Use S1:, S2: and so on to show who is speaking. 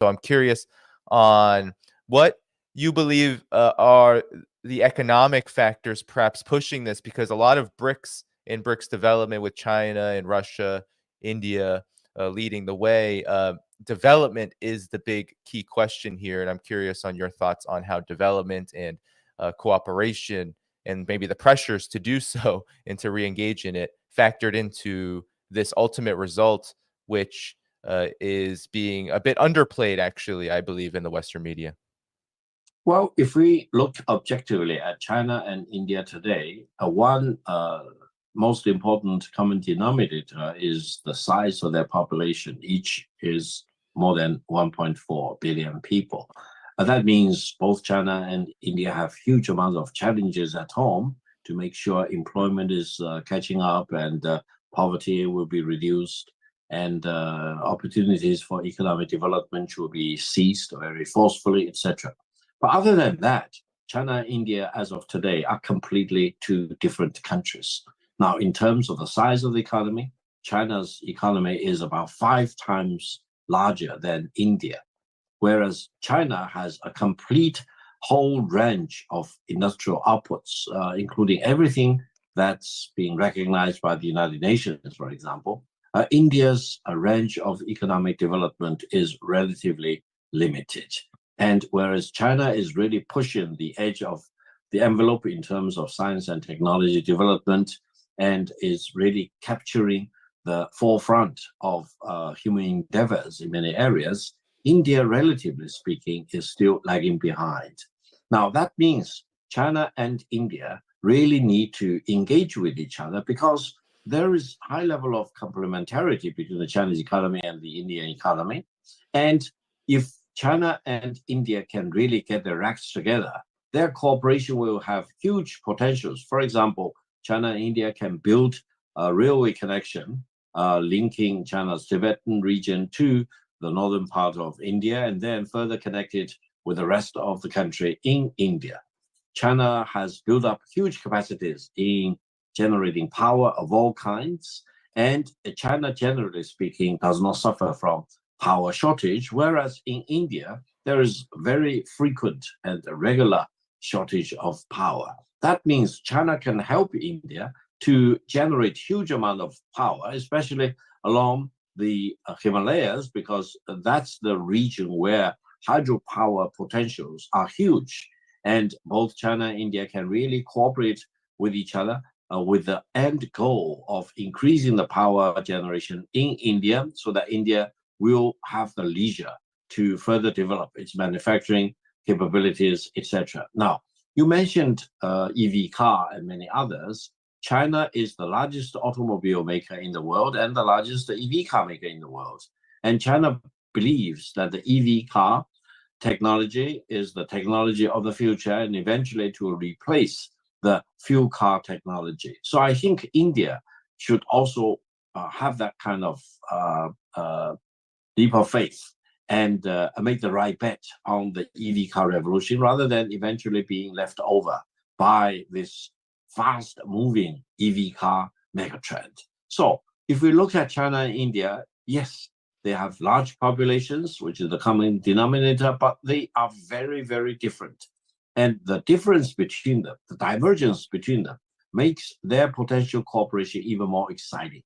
S1: So I'm curious on what you believe are the economic factors perhaps pushing this, because a lot of BRICS development with China and Russia, India leading the way, development is the big key question here. And I'm curious on your thoughts on how development and cooperation and maybe the pressures to do so and to re-engage in it factored into this ultimate result, which is being a bit underplayed, actually, I believe, in the Western media.
S2: Well, if we look objectively at China and India today, one most important common denominator is the size of their population. Each is more than 1.4 billion people. That means both China and India have huge amounts of challenges at home to make sure employment is catching up and poverty will be reduced, and opportunities for economic development will be seized very forcefully, etc. But other than that, China and India, as of today, are completely two different countries. Now, in terms of the size of the economy, China's economy is about 5 times larger than India, whereas China has a complete whole range of industrial outputs, including everything that's being recognized by the United Nations, for example. India's range of economic development is relatively limited. And whereas China is really pushing the edge of the envelope in terms of science and technology development and is really capturing the forefront of human endeavors in many areas, India, relatively speaking, is still lagging behind. Now, that means China and India really need to engage with each other because there is high level of complementarity between the Chinese economy and the Indian economy. And if China and India can really get their acts together, their cooperation will have huge potentials. For example, China and India can build a railway connection linking China's Tibetan region to the northern part of India and then further connected with the rest of the country in India. China has built up huge capacities in generating power of all kinds, and China, generally speaking, does not suffer from power shortage, whereas in India, there is very frequent and regular shortage of power. That means China can help India to generate huge amount of power, especially along the Himalayas, because that's the region where hydropower potentials are huge. And both China and India can really cooperate with each other with the end goal of increasing the power generation in India so that India will have the leisure to further develop its manufacturing capabilities, etc. Now, you mentioned EV car and many others. China is the largest automobile maker in the world and the largest EV car maker in the world. And China believes that the EV car technology is the technology of the future and eventually it will replace the fuel car technology. So I think India should also have that kind of deeper faith and make the right bet on the EV car revolution rather than eventually being left over by this fast-moving EV car megatrend. So if we look at China and India, yes, they have large populations, which is the common denominator, but they are very, very different. And the difference between them, the divergence between them, makes their potential cooperation even more exciting.